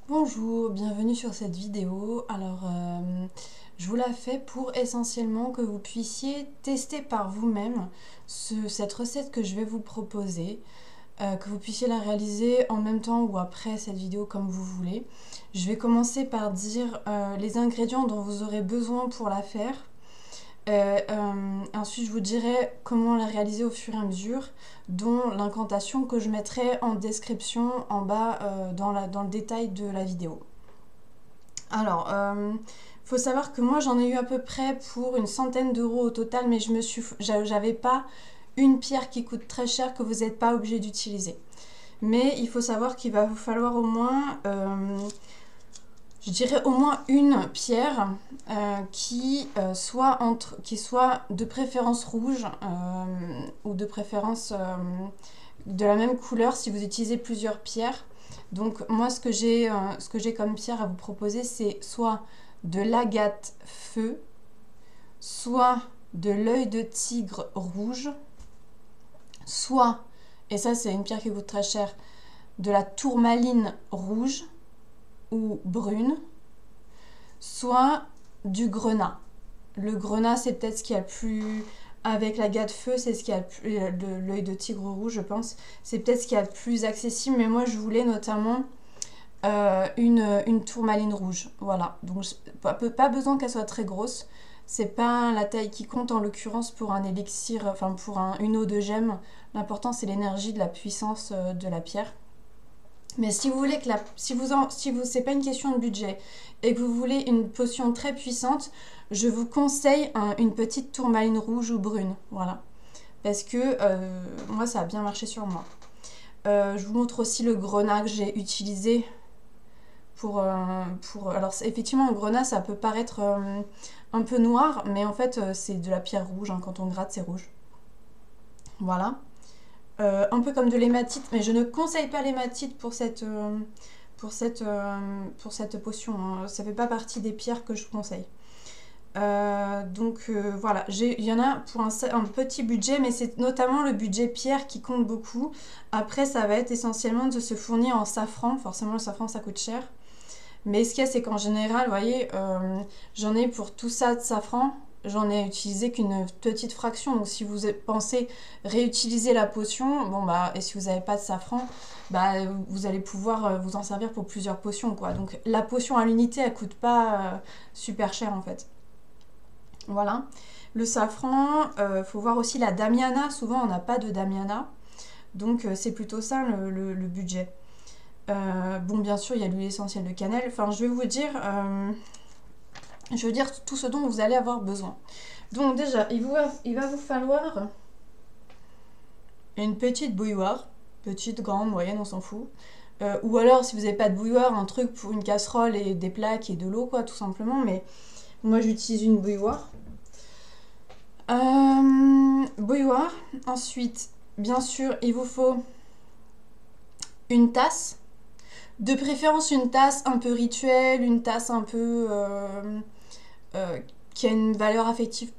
Bonjour, bienvenue sur cette vidéo. Alors, je vous la fais pour essentiellement que vous puissiez tester par vous-même cette recette que je vais vous proposer, que vous puissiez la réaliser en même temps ou après cette vidéo comme vous voulez. Je vais commencer par dire les ingrédients dont vous aurez besoin pour la faire. Ensuite, je vous dirai comment la réaliser au fur et à mesure, dont l'incantation que je mettrai en description en bas dans le détail de la vidéo. Alors, faut savoir que moi j'en ai eu à peu près pour une centaine d'euros au total, mais j'avais pas une pierre qui coûte très cher que vous n'êtes pas obligé d'utiliser. Mais il faut savoir qu'il va vous falloir au moins je dirais au moins une pierre qui soit de préférence rouge ou de préférence de la même couleur si vous utilisez plusieurs pierres. Donc moi ce que j'ai comme pierre à vous proposer, c'est soit de l'agate feu, soit de l'œil de tigre rouge, soit, et ça c'est une pierre qui coûte très cher, de la tourmaline rouge ou brune, soit du grenat. Le grenat, c'est peut-être ce qu'il y a le plus... Avec la l'agate feu, c'est ce qu'il y a le plus... L'œil de tigre rouge, je pense. C'est peut-être ce qu'il y a le plus accessible, mais moi, je voulais notamment une tourmaline rouge. Voilà. Donc, pas besoin qu'elle soit très grosse. C'est pas la taille qui compte, en l'occurrence, pour un élixir, enfin, pour une eau de gemme. L'important, c'est l'énergie, de la puissance de la pierre. Mais si vous voulez que c'est pas une question de budget et que vous voulez une potion très puissante, je vous conseille une petite tourmaline rouge ou brune, voilà. Parce que moi, ça a bien marché sur moi. Je vous montre aussi le grenat que j'ai utilisé alors effectivement, le grenat, ça peut paraître un peu noir, mais en fait, c'est de la pierre rouge, hein. Quand on gratte, c'est rouge. Voilà. Un peu comme de l'hématite, mais je ne conseille pas l'hématite pour cette potion, hein. Ça fait pas partie des pierres que je vous conseille. Voilà, il y en a pour un petit budget, mais c'est notamment le budget pierre qui compte beaucoup. Après, ça va être essentiellement de se fournir en safran. Forcément, le safran, ça coûte cher. Mais ce qu'il y a, c'est qu'en général, vous voyez, j'en ai pour tout ça de safran. J'en ai utilisé qu'une petite fraction. Donc si vous pensez réutiliser la potion, bon bah, et si vous n'avez pas de safran, bah, vous allez pouvoir vous en servir pour plusieurs potions, quoi. Donc la potion à l'unité, elle coûte pas super cher en fait. Voilà. Le safran, faut voir aussi la damiana. Souvent, on n'a pas de damiana. Donc c'est plutôt ça le budget. Bon, bien sûr, il y a l'huile essentielle de cannelle. Enfin, je vais dire tout ce dont vous allez avoir besoin. Donc déjà, il va vous falloir une petite bouilloire. Petite, grande, moyenne, on s'en fout. Ou alors, si vous n'avez pas de bouilloire, un truc pour une casserole et des plaques et de l'eau, quoi, tout simplement. Mais moi, j'utilise une bouilloire. Bouilloire. Ensuite, bien sûr, il vous faut une tasse. De préférence, une tasse un peu rituelle, une tasse un peu... qui a une valeur affective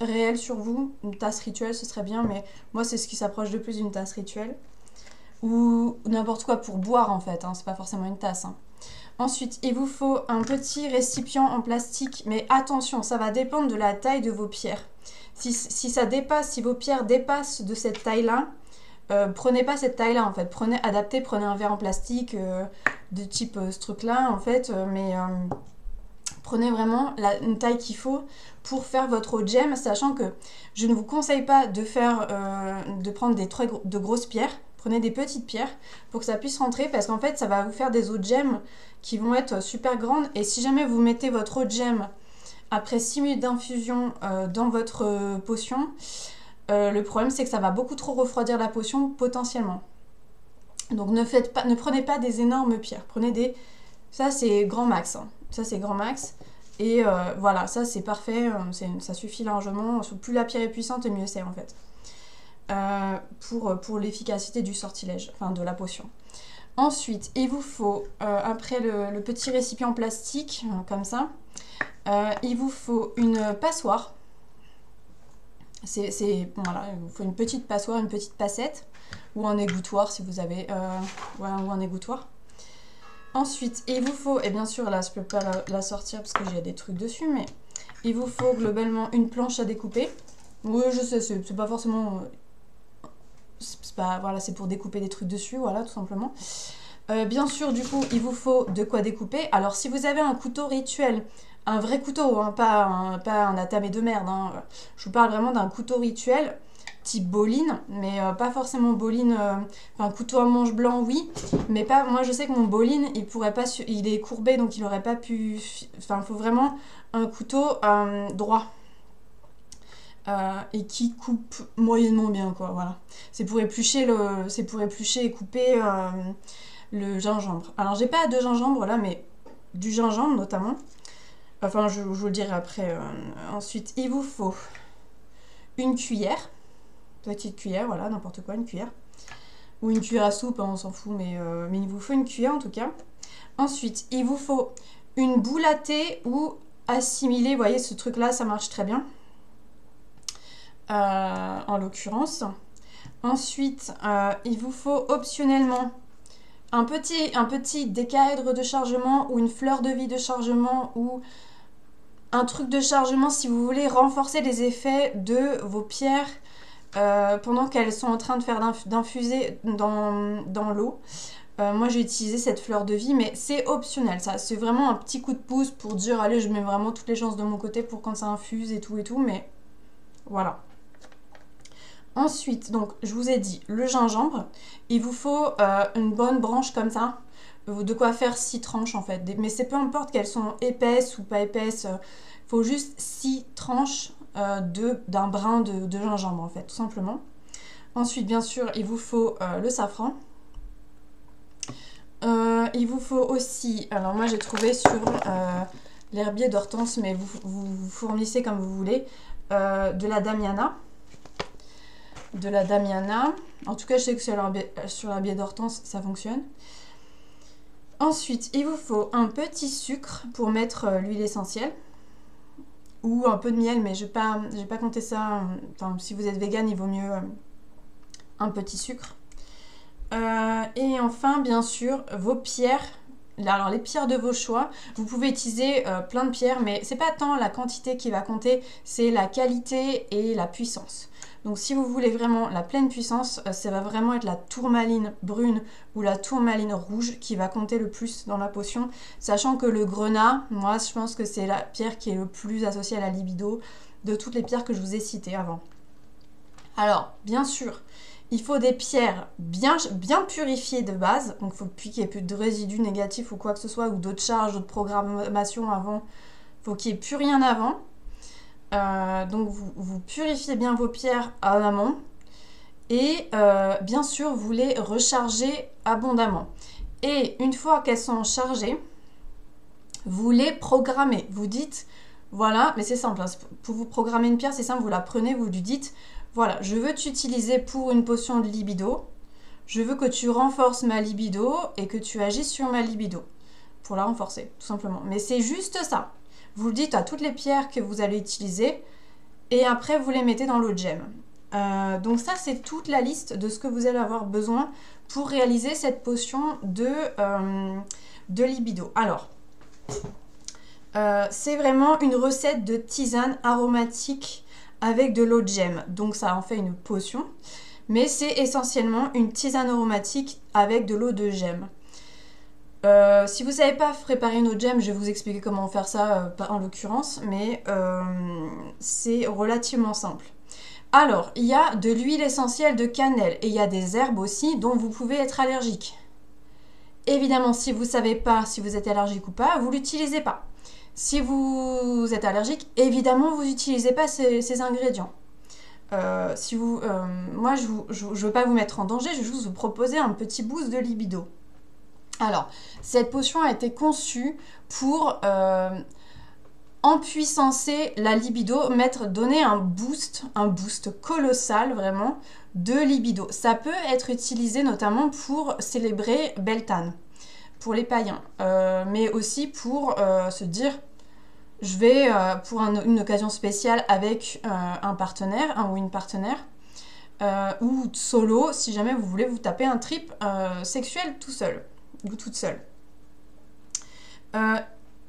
réelle sur vous. Une tasse rituelle, ce serait bien, mais moi, c'est ce qui s'approche le plus d'une tasse rituelle. Ou n'importe quoi pour boire, en fait, hein, c'est pas forcément une tasse. Hein. Ensuite, il vous faut un petit récipient en plastique, mais attention, ça va dépendre de la taille de vos pierres. Si vos pierres dépassent de cette taille-là, prenez pas cette taille-là, en fait. Prenez un verre en plastique de type ce truc-là, en fait, prenez vraiment une taille qu'il faut pour faire votre eau de gemme, sachant que je ne vous conseille pas de prendre de grosses pierres. Prenez des petites pierres pour que ça puisse rentrer, parce qu'en fait, ça va vous faire des eaux de gemme qui vont être super grandes. Et si jamais vous mettez votre eau de gemme après 6 minutes d'infusion dans votre potion, le problème, c'est que ça va beaucoup trop refroidir la potion potentiellement. Donc ne prenez pas des énormes pierres. Ça, c'est grand max. Hein. Ça, c'est grand max. Et voilà, ça, c'est parfait. Ça suffit largement. Plus la pierre est puissante, et mieux c'est, en fait. Pour l'efficacité du sortilège, enfin de la potion. Ensuite, il vous faut, après le petit récipient plastique, comme ça, il vous faut une passoire. Voilà, il vous faut une petite passoire, une petite passette, ou un égouttoir si vous avez, ou un égouttoir. Ensuite, il vous faut, et bien sûr là je peux pas la sortir parce que j'ai des trucs dessus, mais il vous faut globalement une planche à découper. Oui, je sais, c'est pas forcément... voilà, c'est pour découper des trucs dessus, voilà, tout simplement. Bien sûr, du coup, il vous faut de quoi découper. Alors, si vous avez un couteau rituel, un vrai couteau, hein, pas un atamé de merde, hein, je vous parle vraiment d'un couteau rituel, type boline, mais pas forcément boline, enfin, couteau à manche blanc, oui, mais pas, moi je sais que mon boline, il pourrait pas, il est courbé, donc il aurait pas pu, enfin, il faut vraiment un couteau droit. Et qui coupe moyennement bien, quoi, voilà. C'est pour éplucher et couper le gingembre. Alors j'ai pas de gingembre là, mais du gingembre notamment. Enfin, je vous le dirai après. Ensuite, il vous faut une cuillère, petite cuillère, voilà, n'importe quoi, une cuillère. Ou une cuillère à soupe, hein, on s'en fout, mais il vous faut une cuillère en tout cas. Ensuite, il vous faut une boule à thé ou assimilée, vous voyez, ce truc-là, ça marche très bien. En l'occurrence. Ensuite, il vous faut optionnellement un petit décaèdre de chargement ou une fleur de vie de chargement ou un truc de chargement si vous voulez renforcer les effets de vos pierres pendant qu'elles sont en train de faire d'infuser dans l'eau. Moi j'ai utilisé cette fleur de vie, mais c'est optionnel, ça c'est vraiment un petit coup de pouce pour dire allez, je mets vraiment toutes les chances de mon côté pour quand ça infuse et tout, mais voilà. Ensuite, donc je vous ai dit le gingembre, il vous faut une bonne branche comme ça, de quoi faire 6 tranches en fait, mais c'est peu importe qu'elles sont épaisses ou pas épaisses, il faut juste 6 tranches d'un brin de gingembre en fait, tout simplement. Ensuite, bien sûr, il vous faut le safran. Il vous faut aussi, alors moi j'ai trouvé sur l'herbier d'Hortense, mais vous fournissez comme vous voulez, de la damiana. En tout cas, je sais que sur l'herbier d'Hortense, ça fonctionne. Ensuite, il vous faut un petit sucre pour mettre l'huile essentielle. Ou un peu de miel, mais je n'ai pas compté ça. Enfin, si vous êtes vegan, il vaut mieux un petit sucre. Et enfin, bien sûr, vos pierres. Alors, les pierres de vos choix. Vous pouvez utiliser plein de pierres, mais c'est pas tant la quantité qui va compter, c'est la qualité et la puissance. Donc si vous voulez vraiment la pleine puissance, ça va vraiment être la tourmaline brune ou la tourmaline rouge qui va compter le plus dans la potion. Sachant que le grenat, moi je pense que c'est la pierre qui est le plus associée à la libido de toutes les pierres que je vous ai citées avant. Alors, bien sûr, il faut des pierres bien purifiées de base. Donc il faut qu'il n'y ait plus de résidus négatifs ou quoi que ce soit, ou d'autres charges, d'autres programmations avant. Il faut qu'il n'y ait plus rien avant. Donc vous purifiez bien vos pierres en amont et bien sûr vous les rechargez abondamment. Et une fois qu'elles sont chargées, vous les programmez. Vous dites, voilà, mais c'est simple, hein, pour vous programmer une pierre, c'est simple, vous la prenez, vous lui dites, voilà, je veux t'utiliser pour une potion de libido, je veux que tu renforces ma libido et que tu agisses sur ma libido, pour la renforcer, tout simplement. Mais c'est juste ça. Vous le dites à toutes les pierres que vous allez utiliser et après vous les mettez dans l'eau de gemme. Donc ça c'est toute la liste de ce que vous allez avoir besoin pour réaliser cette potion de libido. Alors, c'est vraiment une recette de tisane aromatique avec de l'eau de gemme. Donc ça en fait une potion, mais c'est essentiellement une tisane aromatique avec de l'eau de gemme. Si vous ne savez pas préparer une eau de gemme, je vais vous expliquer comment faire ça en l'occurrence, mais c'est relativement simple. Alors, il y a de l'huile essentielle de cannelle et il y a des herbes aussi dont vous pouvez être allergique. Évidemment, si vous ne savez pas si vous êtes allergique ou pas, vous ne l'utilisez pas. Si vous êtes allergique, évidemment, vous n'utilisez pas ces ingrédients. Moi, je ne veux pas vous mettre en danger, je vais juste vous proposer un petit boost de libido. Alors, cette potion a été conçue pour empuissancer la libido, donner un boost colossal vraiment de libido. Ça peut être utilisé notamment pour célébrer Beltane, pour les païens, mais aussi pour se dire, je vais pour une occasion spéciale avec un partenaire, ou une partenaire, ou solo, si jamais vous voulez vous taper un trip sexuel tout seul. Ou toute seule.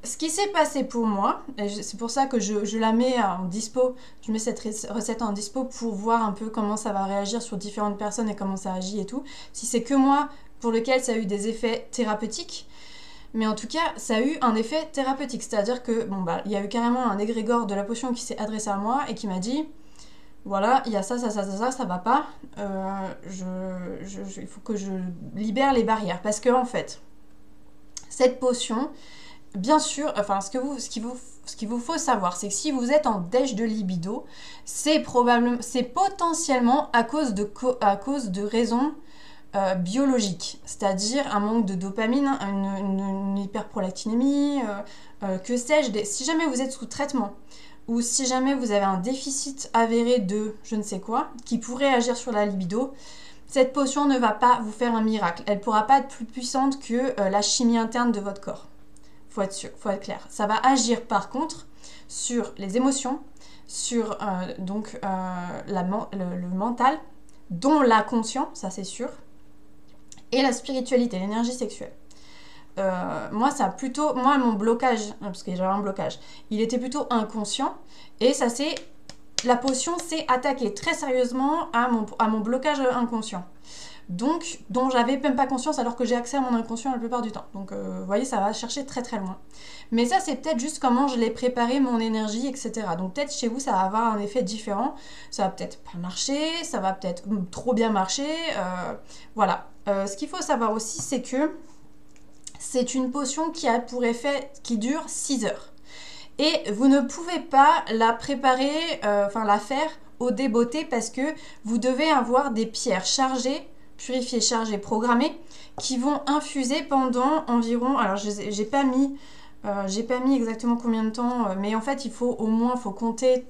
Ce qui s'est passé pour moi, et c'est pour ça que je la mets en dispo, je mets cette recette en dispo pour voir un peu comment ça va réagir sur différentes personnes et comment ça agit et tout. Si c'est que moi pour lequel ça a eu des effets thérapeutiques, mais en tout cas ça a eu un effet thérapeutique, c'est-à-dire que bon bah il y a eu carrément un égrégore de la potion qui s'est adressé à moi et qui m'a dit voilà, il y a ça va pas, il faut que je libère les barrières parce que en fait cette potion, bien sûr, enfin, ce qu'il vous faut savoir, c'est que si vous êtes en dèche de libido, c'est potentiellement à cause de raisons biologiques, c'est-à-dire un manque de dopamine, une hyperprolactinémie, que sais-je, si jamais vous êtes sous traitement, ou si jamais vous avez un déficit avéré de je ne sais quoi, qui pourrait agir sur la libido, cette potion ne va pas vous faire un miracle. Elle ne pourra pas être plus puissante que la chimie interne de votre corps. Faut être sûr, faut être clair. Ça va agir par contre sur les émotions, sur le mental, dont la conscience, ça c'est sûr, et la spiritualité, l'énergie sexuelle. Moi, mon blocage, parce que j'avais un blocage, il était plutôt inconscient, et la potion s'est attaquée très sérieusement à mon blocage inconscient. Donc, dont j'avais même pas conscience alors que j'ai accès à mon inconscient la plupart du temps. Donc, vous voyez, ça va chercher très très loin. Mais ça, c'est peut-être juste comment je l'ai préparé, mon énergie, etc. Donc, peut-être chez vous, ça va avoir un effet différent. Ça va peut-être pas marcher, ça va peut-être trop bien marcher. Voilà. Ce qu'il faut savoir aussi, c'est que c'est une potion qui a pour effet qui dure 6 heures. Et vous ne pouvez pas la préparer, la faire au débeauté parce que vous devez avoir des pierres chargées, purifiées, chargées, programmées, qui vont infuser pendant environ, alors j'ai pas mis exactement combien de temps, mais en fait il faut compter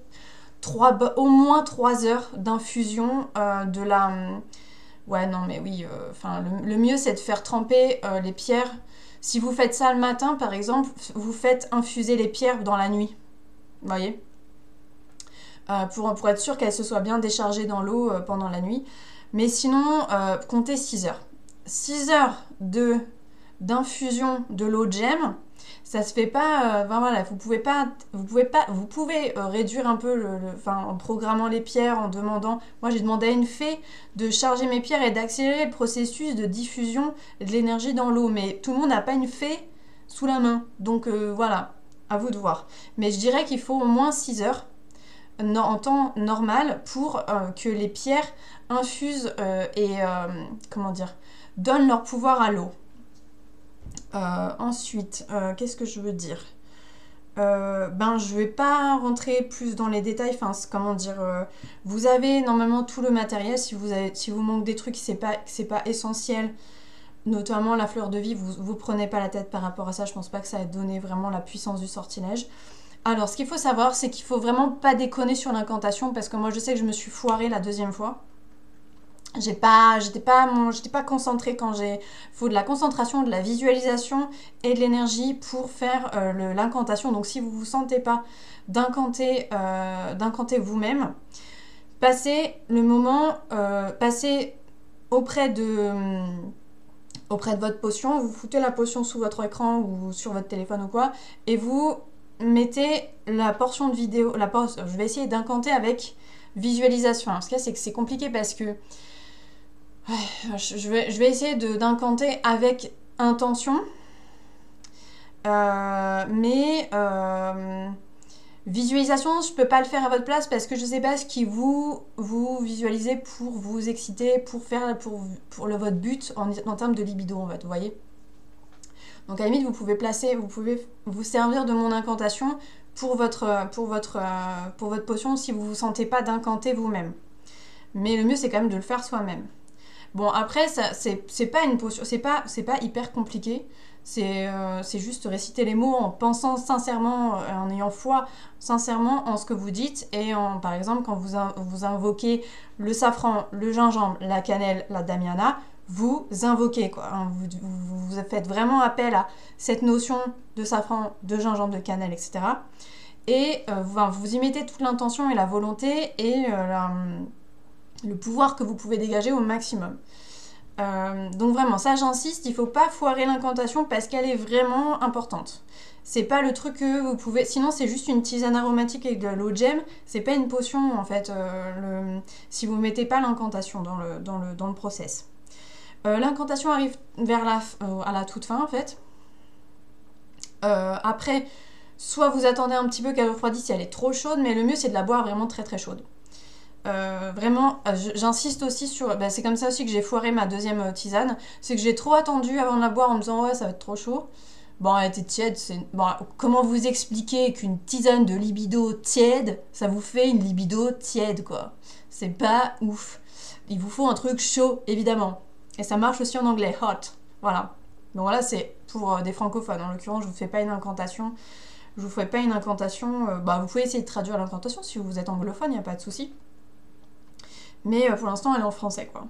au moins 3 heures d'infusion de la... Ouais, non, mais oui, le mieux c'est de faire tremper les pierres. Si vous faites ça le matin, par exemple, vous faites infuser les pierres dans la nuit. Vous voyez, pour être sûr qu'elles se soient bien déchargées dans l'eau pendant la nuit. Mais sinon, comptez 6 heures. 6 heures d'infusion de l'eau de gemme, ça se fait pas. Voilà, vous pouvez réduire un peu en programmant les pierres, en demandant. Moi, j'ai demandé à une fée de charger mes pierres et d'accélérer le processus de diffusion de l'énergie dans l'eau. Mais tout le monde n'a pas une fée sous la main, donc voilà, à vous de voir. Mais je dirais qu'il faut au moins 6 heures en temps normal pour que les pierres infusent donnent leur pouvoir à l'eau. Ensuite, qu'est-ce que je veux dire? Je vais pas rentrer plus dans les détails. Vous avez normalement tout le matériel. Si vous manque des trucs, c'est pas essentiel. Notamment la fleur de vie, vous prenez pas la tête par rapport à ça. Je pense pas que ça ait donné vraiment la puissance du sortilège. Alors, ce qu'il faut savoir, c'est qu'il faut vraiment pas déconner sur l'incantation parce que moi, je sais que je me suis foirée la deuxième fois. J'étais pas concentrée faut de la concentration, de la visualisation et de l'énergie pour faire l'incantation. Donc si vous vous sentez pas d'incanter vous-même, passez le moment, passez auprès de votre potion, vous foutez la potion sous votre écran ou sur votre téléphone ou quoi, et vous mettez la portion de vidéo, je vais essayer d'incanter avec visualisation. Alors, ce qu'il y a, c'est que c'est compliqué parce que je vais essayer d'incanter avec intention, mais visualisation, je peux pas le faire à votre place parce que je sais pas ce qui vous visualisez pour vous exciter, pour votre but en termes de libido en fait, vous voyez. Donc à la limite, vous pouvez vous servir de mon incantation pour votre potion si vous vous sentez pas d'incanter vous-même. Mais le mieux c'est quand même de le faire soi-même. Bon, après, c'est pas une potion, c'est pas hyper compliqué. C'est juste réciter les mots en pensant sincèrement, en ayant foi sincèrement en ce que vous dites. Et par exemple, quand vous invoquez le safran, le gingembre, la cannelle, la damiana, vous invoquez, quoi. Hein, vous faites vraiment appel à cette notion de safran, de gingembre, de cannelle, etc. Et vous y mettez toute l'intention et la volonté et le pouvoir que vous pouvez dégager au maximum. Donc vraiment, ça j'insiste, il faut pas foirer l'incantation parce qu'elle est vraiment importante. C'est pas le truc que vous pouvez... Sinon c'est juste une tisane aromatique avec de l'eau de gemme, c'est pas une potion en fait, si vous mettez pas l'incantation dans le process. L'incantation arrive vers à la toute fin en fait. Après, soit vous attendez un petit peu qu'elle refroidisse si elle est trop chaude, mais le mieux c'est de la boire vraiment très très chaude. Vraiment, j'insiste aussi sur... c'est comme ça aussi que j'ai foiré ma deuxième tisane. C'est que j'ai trop attendu avant de la boire en me disant ouais ça va être trop chaud. Bon, elle était tiède. Bon, comment vous expliquer qu'une tisane de libido tiède, ça vous fait une libido tiède quoi. C'est pas ouf. Il vous faut un truc chaud, évidemment. Et ça marche aussi en anglais, hot. Voilà. Donc là c'est pour des francophones. En l'occurrence, je vous fais pas une incantation. Je vous ferai pas une incantation. Vous pouvez essayer de traduire l'incantation si vous êtes anglophone, il n'y a pas de souci. Mais pour l'instant, elle est en français, quoi.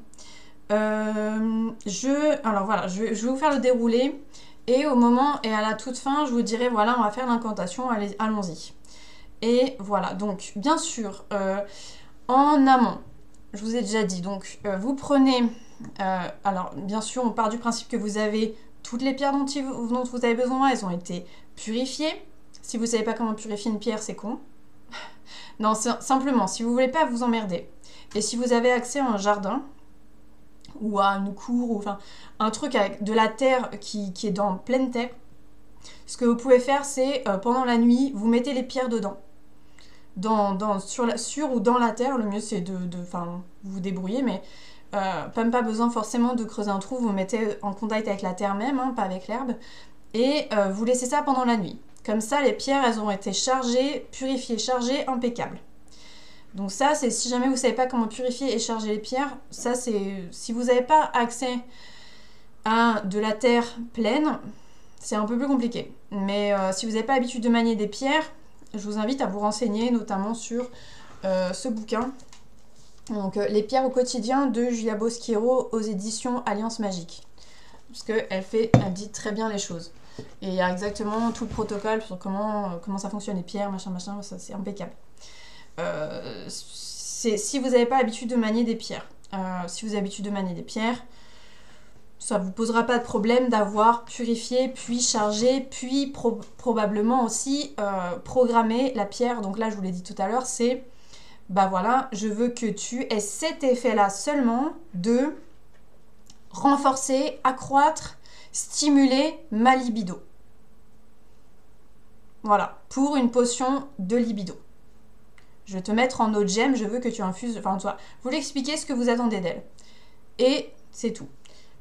Alors voilà, je vais vous faire le déroulé. Et au moment, et à la toute fin, je vous dirai, voilà, on va faire l'incantation, allons-y. Et voilà, donc, bien sûr, en amont, je vous ai déjà dit, donc, vous prenez... alors, bien sûr, on part du principe que vous avez toutes les pierres dont vous avez besoin, elles ont été purifiées. Si vous ne savez pas comment purifier une pierre, c'est con. Non, simplement, si vous ne voulez pas vous emmerder, et si vous avez accès à un jardin, ou à une cour, ou enfin un truc avec de la terre qui est dans pleine terre, ce que vous pouvez faire, c'est pendant la nuit, vous mettez les pierres dedans. Sur ou dans la terre, le mieux c'est vous vous débrouillez, mais même pas besoin forcément de creuser un trou, vous mettez en contact avec la terre même, hein, pas avec l'herbe, et vous laissez ça pendant la nuit. Comme ça, les pierres, elles ont été chargées, purifiées, chargées, impeccables. Donc ça, c'est si jamais vous ne savez pas comment purifier et charger les pierres, ça c'est... Si vous n'avez pas accès à de la terre pleine, c'est un peu plus compliqué. Mais si vous n'avez pas l'habitude de manier des pierres, je vous invite à vous renseigner notamment sur ce bouquin. Donc Les pierres au quotidien de Julia Bosquero aux éditions Alliance Magique. Parce qu'elle dit très bien les choses. Et il y a exactement tout le protocole sur comment ça fonctionne, les pierres, machin, ça c'est impeccable. Si vous n'avez pas l'habitude de manier des pierres, ça ne vous posera pas de problème d'avoir purifié, puis chargé, puis probablement aussi programmé la pierre. Donc là, je vous l'ai dit tout à l'heure, c'est, voilà, je veux que tu aies cet effet-là seulement de renforcer, accroître, stimuler ma libido. Voilà, pour une potion de libido. Je vais te mettre en eau de gemme, je veux que tu infuses... Enfin, toi, vous l'expliquez ce que vous attendez d'elle. Et c'est tout.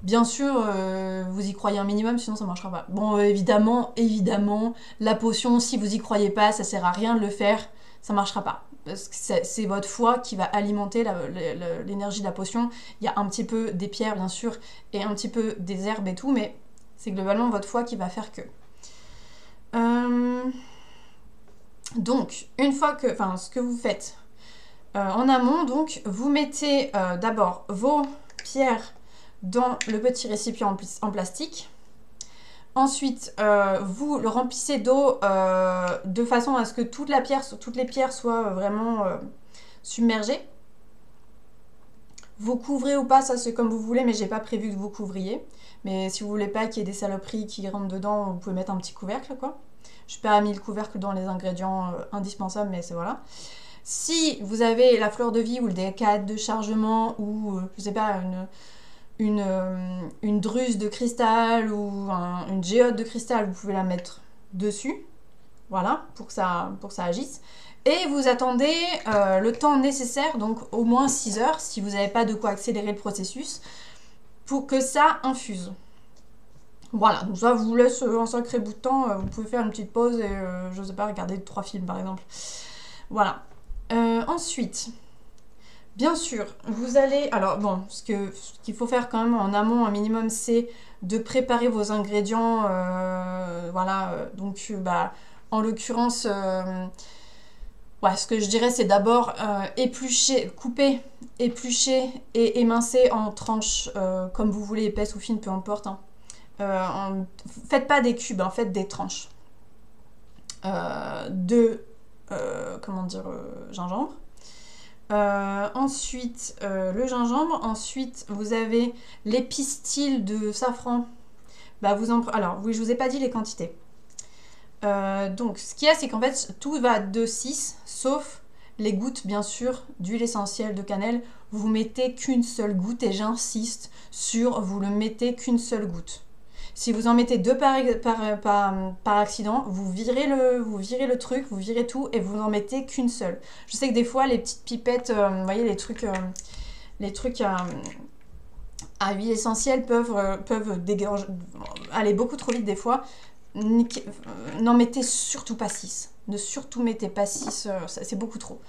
Bien sûr, vous y croyez un minimum, sinon ça ne marchera pas. Bon, évidemment, la potion, si vous y croyez pas, ça sert à rien de le faire, ça ne marchera pas. Parce que c'est votre foi qui va alimenter l'énergie de la potion. Il y a un petit peu des pierres, bien sûr, et un petit peu des herbes et tout, mais c'est globalement votre foi qui va faire que... Donc, une fois que, ce que vous faites en amont, donc, vous mettez d'abord vos pierres dans le petit récipient en plastique. Ensuite, vous le remplissez d'eau de façon à ce que toutes les pierres soient vraiment submergées. Vous couvrez ou pas, ça c'est comme vous voulez, mais j'ai pas prévu que vous couvriez. Mais si vous voulez pas qu'il y ait des saloperies qui rentrent dedans, vous pouvez mettre un petit couvercle, quoi. Je n'ai pas mis le couvercle dans les ingrédients indispensables, mais c'est voilà. Si vous avez la fleur de vie ou le décade de chargement ou, je sais pas, une druse de cristal ou une géode de cristal, vous pouvez la mettre dessus. Voilà, pour que ça agisse. Et vous attendez le temps nécessaire, donc au moins 6 heures, si vous n'avez pas de quoi accélérer le processus, pour que ça infuse. Voilà, donc ça vous laisse un sacré bout de temps, vous pouvez faire une petite pause et, je sais pas, regarder 3 films par exemple. Voilà. Ensuite, bien sûr, vous allez... Alors bon, ce qu'il faut faire quand même en amont un minimum, c'est de préparer vos ingrédients. Voilà, donc en l'occurrence, ce que je dirais, c'est d'abord couper, éplucher et émincer en tranches, comme vous voulez, épaisses ou fines, peu importe, hein. Faites pas des cubes, hein, faites des tranches de gingembre, Ensuite, le gingembre. Ensuite, vous avez les pistils de safran. Bah, alors, oui, je vous ai pas dit les quantités. Donc, ce qu'il y a, c'est qu'en fait, tout va de 6, sauf les gouttes, bien sûr, d'huile essentielle de cannelle. Vous mettez qu'une seule goutte, et j'insiste sur vous le mettez qu'une seule goutte. Si vous en mettez 2 par accident, vous virez le truc, vous virez tout et vous n'en mettez qu'une seule. Je sais que des fois, les petites pipettes, vous voyez, les trucs à huile essentielle peuvent aller beaucoup trop vite des fois. N'en mettez surtout pas 6. Ne surtout mettez pas 6, c'est beaucoup trop.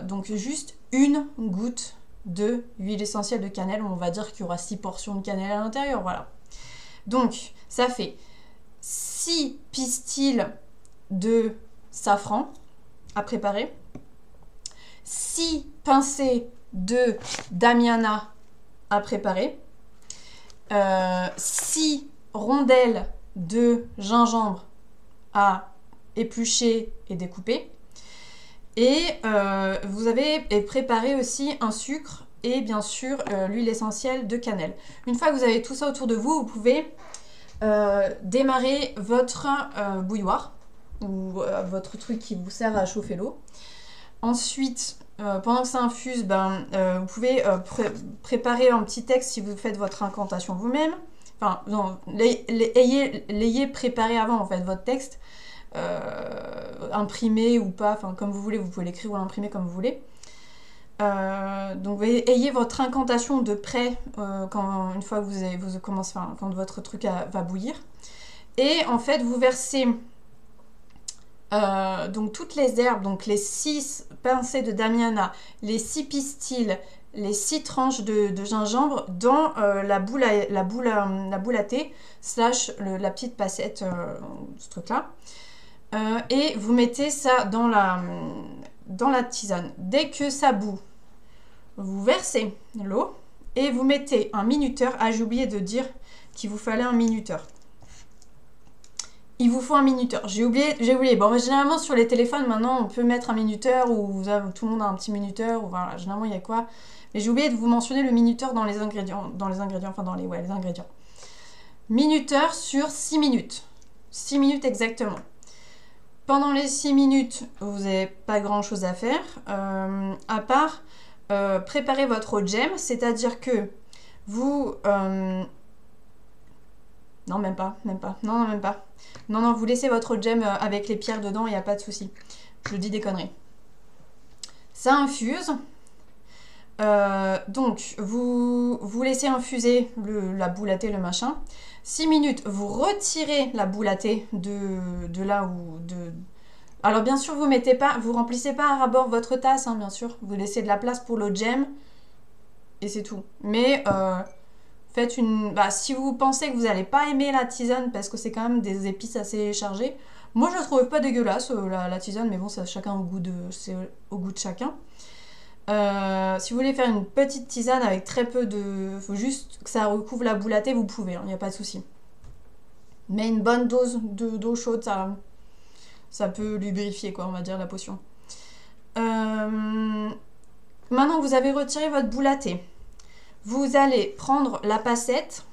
Donc juste une goutte de huile essentielle de cannelle. On va dire qu'il y aura 6 portions de cannelle à l'intérieur, voilà. Donc, ça fait 6 pistils de safran à préparer, 6 pincées de damiana à préparer, 6 rondelles de gingembre à éplucher et découper. Et vous avez préparé aussi un sucre et bien sûr l'huile essentielle de cannelle. Une fois que vous avez tout ça autour de vous, vous pouvez démarrer votre bouilloire ou votre truc qui vous sert à chauffer l'eau. Ensuite, pendant que ça infuse, vous pouvez préparer un petit texte si vous faites votre incantation vous-même. Enfin, non, l'ayez préparé avant en fait, votre texte. Imprimé ou pas, enfin comme vous voulez, vous pouvez l'écrire ou l'imprimer comme vous voulez. Donc ayez votre incantation de prêt une fois que vous commencez, quand votre truc va bouillir. Et en fait, vous versez donc toutes les herbes, donc les 6 pincées de damiana, les 6 pistils, les 6 tranches de gingembre dans la boule à thé / la petite passette, ce truc-là. Et vous mettez ça dans la tisane. Dès que ça bout, vous versez l'eau et vous mettez un minuteur. Ah, j'ai oublié de dire qu'il vous fallait un minuteur. Il vous faut un minuteur. J'ai oublié. Bon, généralement sur les téléphones maintenant, on peut mettre un minuteur ou tout le monde a un petit minuteur. Ou voilà, généralement il y a quoi. Mais j'ai oublié de vous mentionner le minuteur dans les ingrédients. Les ingrédients. Minuteur sur 6 minutes. 6 minutes exactement. Pendant les 6 minutes, vous n'avez pas grand chose à faire, à part préparer votre eau de gemme, c'est-à-dire que vous... Non, même pas. Non, même pas. Non, vous laissez votre eau de gemme avec les pierres dedans, il n'y a pas de souci. Je dis des conneries. Ça infuse. Donc, vous laissez infuser la boule à thé, le machin. 6 minutes, vous retirez la boule à thé de là où... Alors bien sûr, vous remplissez pas à ras-bord votre tasse, hein, bien sûr. Vous laissez de la place pour l'eau de gemme et c'est tout. Mais faites si vous pensez que vous n'allez pas aimer la tisane parce que c'est quand même des épices assez chargées, moi je ne trouve pas dégueulasse la tisane, mais bon, c'est au goût de chacun. Si vous voulez faire une petite tisane avec très peu de... faut juste que ça recouvre la boule à thé, vous pouvez, il n'y a pas de souci. Mais une bonne dose d'eau chaude, ça peut lubrifier, quoi, on va dire, la potion. Maintenant que vous avez retiré votre boule à thé, vous allez prendre la passette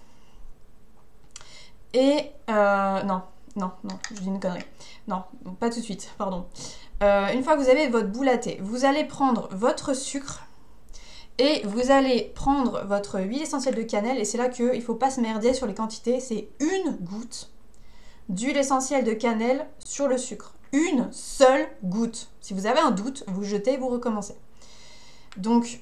et... non, je dis une connerie. Non, pas tout de suite, pardon. Une fois que vous avez votre boule à thé, vous allez prendre votre sucre et vous allez prendre votre huile essentielle de cannelle. Et c'est là qu'il ne faut pas se merder sur les quantités. C'est une goutte d'huile essentielle de cannelle sur le sucre. Une seule goutte. Si vous avez un doute, vous jetez et vous recommencez. Donc,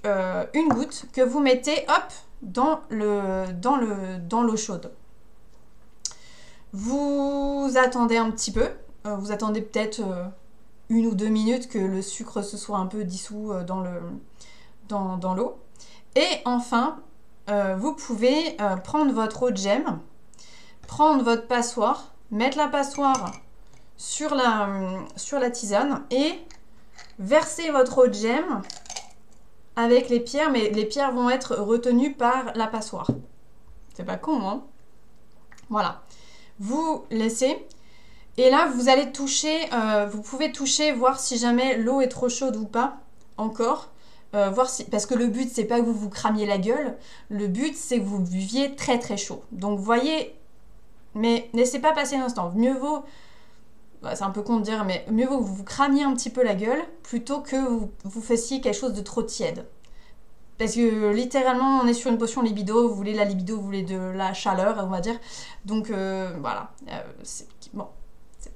une goutte que vous mettez, hop, dans l'eau chaude. Vous attendez un petit peu. Vous attendez peut-être 1 ou 2 minutes que le sucre se soit un peu dissous dans l'eau. Et enfin, vous pouvez prendre votre eau de gemme, prendre votre passoire, mettre la passoire sur la tisane et verser votre eau de gemme avec les pierres, mais les pierres vont être retenues par la passoire. C'est pas con, hein? Voilà. Vous laissez. Et là, vous allez toucher, vous pouvez toucher, voir si jamais l'eau est trop chaude ou pas, encore. voir si... Parce que le but, c'est pas que vous vous cramiez la gueule, le but, c'est que vous buviez très très chaud. Donc voyez, mais laissez pas passer l'instant. Mieux vaut, c'est un peu con de dire, mais mieux vaut que vous vous cramiez un petit peu la gueule plutôt que vous fassiez quelque chose de trop tiède. Parce que littéralement, on est sur une potion libido, vous voulez la libido, vous voulez de la chaleur, on va dire. Donc voilà, bon,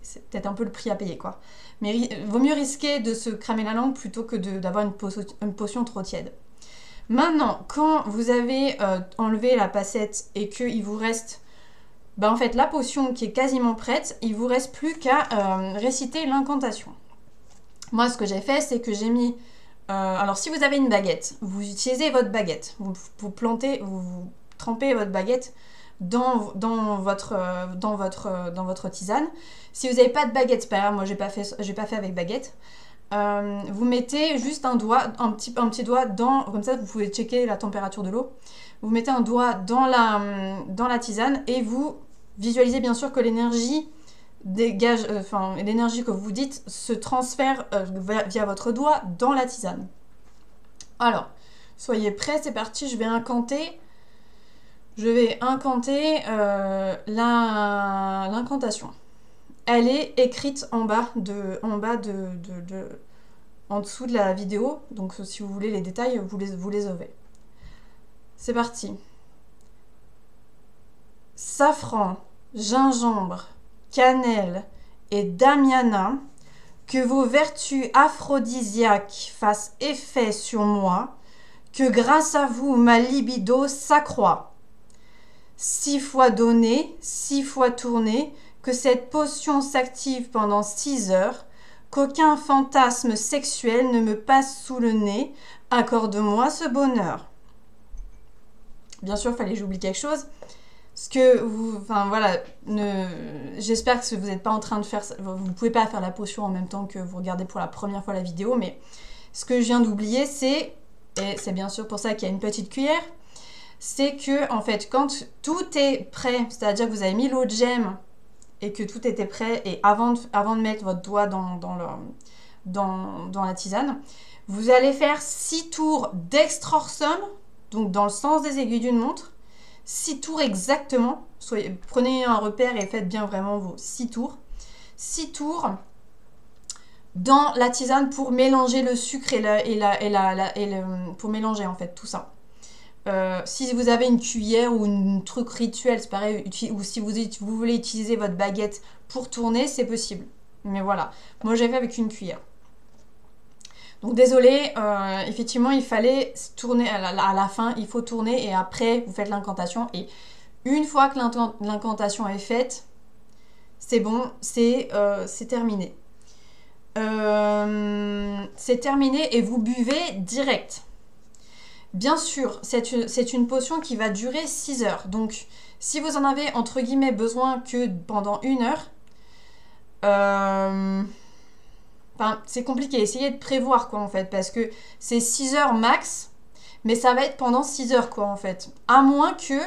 c'est peut-être un peu le prix à payer, quoi. Mais vaut mieux risquer de se cramer la langue plutôt que d'avoir une potion trop tiède. Maintenant, quand vous avez enlevé la passette et qu'il vous reste, en fait, la potion qui est quasiment prête, il vous reste plus qu'à réciter l'incantation. Moi, ce que j'ai fait, c'est que j'ai mis... alors, si vous avez une baguette, vous utilisez votre baguette. Vous trempez votre baguette dans votre tisane. Si vous n'avez pas de baguette, c'est pas grave, moi j'ai pas fait avec baguette. Vous mettez juste un petit doigt dans, comme ça vous pouvez checker la température de l'eau. Vous mettez un doigt dans la tisane et vous visualisez bien sûr que l'énergie dégage, l'énergie que vous dites se transfère via votre doigt dans la tisane. Alors, soyez prêts, c'est parti, je vais incanter. L'incantation. Elle est écrite en dessous de la vidéo. Donc si vous voulez les détails, vous les avez. C'est parti. Safran, gingembre, cannelle et damiana, que vos vertus aphrodisiaques fassent effet sur moi, que grâce à vous ma libido s'accroît. 6 fois donné, 6 fois tourné, que cette potion s'active pendant 6 heures, qu'aucun fantasme sexuel ne me passe sous le nez, accorde-moi ce bonheur. Bien sûr, il fallait que j'oublie quelque chose. J'espère que vous n'êtes pas en train de faire ça. Vous ne pouvez pas faire la potion en même temps que vous regardez pour la première fois la vidéo, mais ce que je viens d'oublier, et c'est bien sûr pour ça qu'il y a une petite cuillère, c'est que, en fait, quand tout est prêt, c'est-à-dire que vous avez mis l'eau de gemme et que tout était prêt, et avant de mettre votre doigt dans la tisane, vous allez faire 6 tours d'extrorsum, donc dans le sens des aiguilles d'une montre, 6 tours exactement. Prenez un repère et faites bien vraiment vos 6 tours. 6 tours dans la tisane pour mélanger le sucre pour mélanger en fait tout ça. Si vous avez une cuillère ou un truc rituel, c'est pareil, ou si vous voulez utiliser votre baguette pour tourner, c'est possible. Mais voilà, moi j'ai fait avec une cuillère. Donc désolé, effectivement il fallait tourner à la fin, il faut tourner et après vous faites l'incantation. Et une fois que l'incantation est faite, c'est bon, c'est terminé. C'est terminé et vous buvez direct. Bien sûr, c'est une potion qui va durer 6 heures. Donc, si vous en avez, entre guillemets, besoin que pendant 1 heure, c'est compliqué. Essayez de prévoir, quoi, en fait, parce que c'est 6 heures max, mais ça va être pendant 6 heures, quoi, en fait. À moins que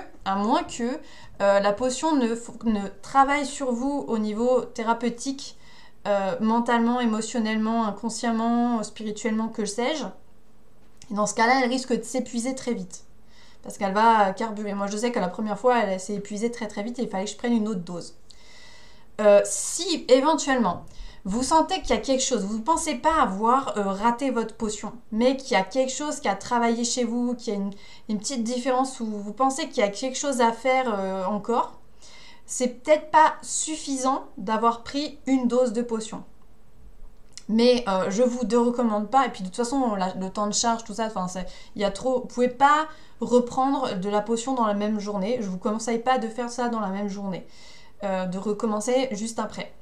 la potion ne travaille sur vous au niveau thérapeutique, mentalement, émotionnellement, inconsciemment, spirituellement, que sais-je. Et dans ce cas-là, elle risque de s'épuiser très vite. Parce qu'elle va carburer. Moi, je sais que la première fois, elle s'est épuisée très très vite et il fallait que je prenne une autre dose. Si, éventuellement, vous sentez qu'il y a quelque chose, vous ne pensez pas avoir raté votre potion, mais qu'il y a quelque chose qui a travaillé chez vous, qu'il y a une petite différence où vous pensez qu'il y a quelque chose à faire encore, c'est peut-être pas suffisant d'avoir pris une dose de potion. Mais je vous recommande pas, et puis de toute façon le temps de charge, tout ça, il y a trop, vous pouvez pas reprendre de la potion dans la même journée, je vous conseille pas de faire ça dans la même journée, de recommencer juste après.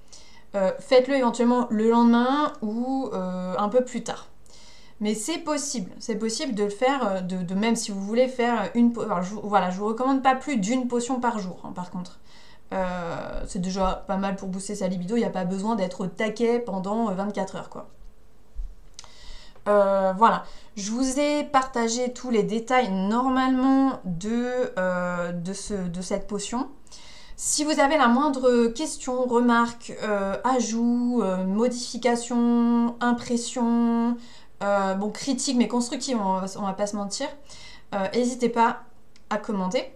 Faites-le éventuellement le lendemain ou un peu plus tard. Mais c'est possible de le faire, même si vous voulez faire une potion, voilà, je vous recommande pas plus d'une potion par jour, hein, par contre. C'est déjà pas mal pour booster sa libido, il n'y a pas besoin d'être au taquet pendant 24 heures, quoi. Voilà, je vous ai partagé tous les détails normalement de cette potion. Si vous avez la moindre question, remarque, ajout, modification, impression, bon, critiques, mais constructives, on va pas se mentir. N'hésitez pas à commenter.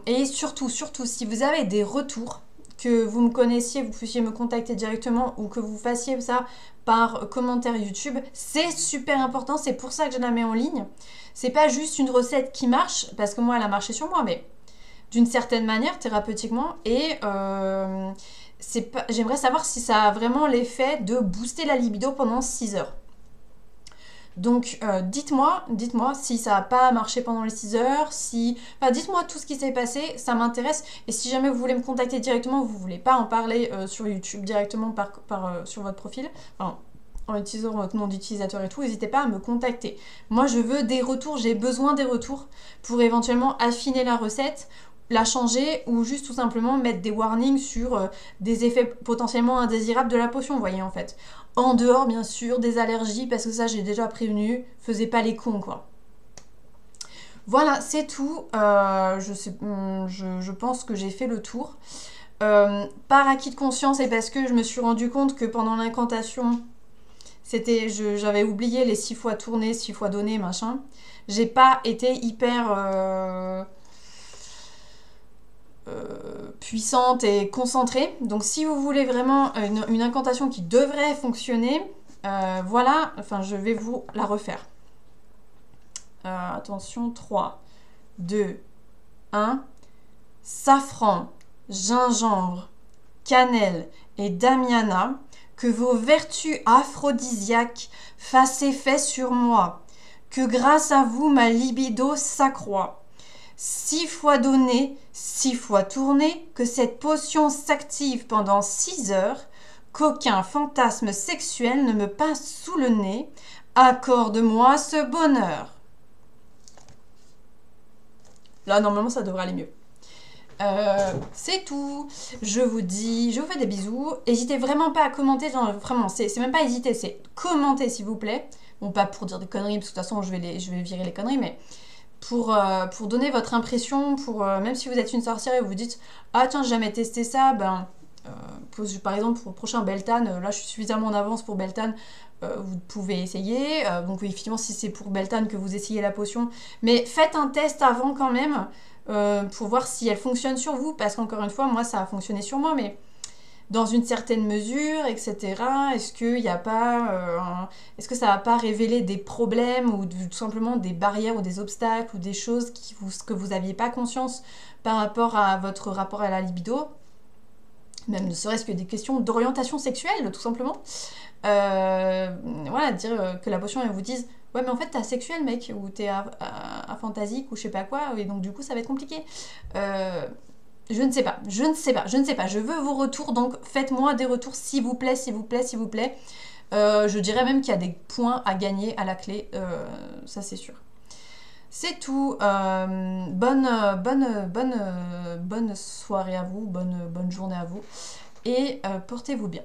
Et surtout, si vous avez des retours, que vous me connaissiez, vous puissiez me contacter directement ou que vous fassiez ça par commentaire YouTube, c'est super important, c'est pour ça que je la mets en ligne. C'est pas juste une recette qui marche, parce que moi elle a marché sur moi, mais d'une certaine manière, thérapeutiquement, et j'aimerais savoir si ça a vraiment l'effet de booster la libido pendant 6 heures. Donc dites-moi si ça n'a pas marché pendant les 6 heures, enfin, dites-moi tout ce qui s'est passé, ça m'intéresse. Et si jamais vous voulez me contacter directement, vous ne voulez pas en parler sur YouTube directement sur votre profil, enfin, en utilisant votre nom d'utilisateur et tout, n'hésitez pas à me contacter. Moi je veux des retours, j'ai besoin des retours pour éventuellement affiner la recette, la changer ou juste tout simplement mettre des warnings sur des effets potentiellement indésirables de la potion, vous voyez en fait. En dehors bien sûr des allergies, parce que ça j'ai déjà prévenu, faisez pas les cons quoi. Voilà, c'est tout. Je pense que j'ai fait le tour. Par acquis de conscience et parce que je me suis rendu compte que pendant l'incantation, j'avais oublié les 6 fois tourner, 6 fois donner, machin. J'ai pas été hyper puissante et concentrée. Donc si vous voulez vraiment une incantation qui devrait fonctionner, voilà, enfin je vais vous la refaire. Attention, 3, 2, 1. Safran, gingembre, cannelle et damiana, que vos vertus aphrodisiaques fassent effet sur moi, que grâce à vous ma libido s'accroît. 6 fois donné, 6 fois tourné, que cette potion s'active pendant 6 heures, qu'aucun fantasme sexuel ne me passe sous le nez, accorde-moi ce bonheur. Là, normalement, ça devrait aller mieux. C'est tout. Je vous fais des bisous. N'hésitez vraiment pas à commenter. Genre, vraiment, c'est même pas hésiter, c'est commenter, s'il vous plaît. Bon, pas pour dire des conneries, parce que de toute façon, je vais virer les conneries, mais pour donner votre impression, même si vous êtes une sorcière et vous vous dites « Ah tiens, j'ai jamais testé ça », par exemple, pour le prochain Beltane, là, je suis suffisamment en avance pour Beltane, vous pouvez essayer. Donc, oui, effectivement, si c'est pour Beltane que vous essayez la potion, mais faites un test avant quand même, pour voir si elle fonctionne sur vous, parce qu'encore une fois, moi, ça a fonctionné sur moi, mais dans une certaine mesure, etc. Est-ce que ça va pas révéler des problèmes ou tout simplement des barrières ou des obstacles ou des choses que vous n'aviez pas conscience par rapport à votre rapport à la libido, même ne serait-ce que des questions d'orientation sexuelle, tout simplement. Voilà, dire que la potion, elle vous dise « Ouais, mais en fait, t'es asexuel, mec, ou t'es aphantasique, ou je sais pas quoi, et donc du coup, ça va être compliqué. » Je ne sais pas. Je veux vos retours, donc faites-moi des retours, s'il vous plaît. Je dirais même qu'il y a des points à gagner à la clé, ça c'est sûr. C'est tout. Bonne soirée à vous, bonne journée à vous, et portez-vous bien.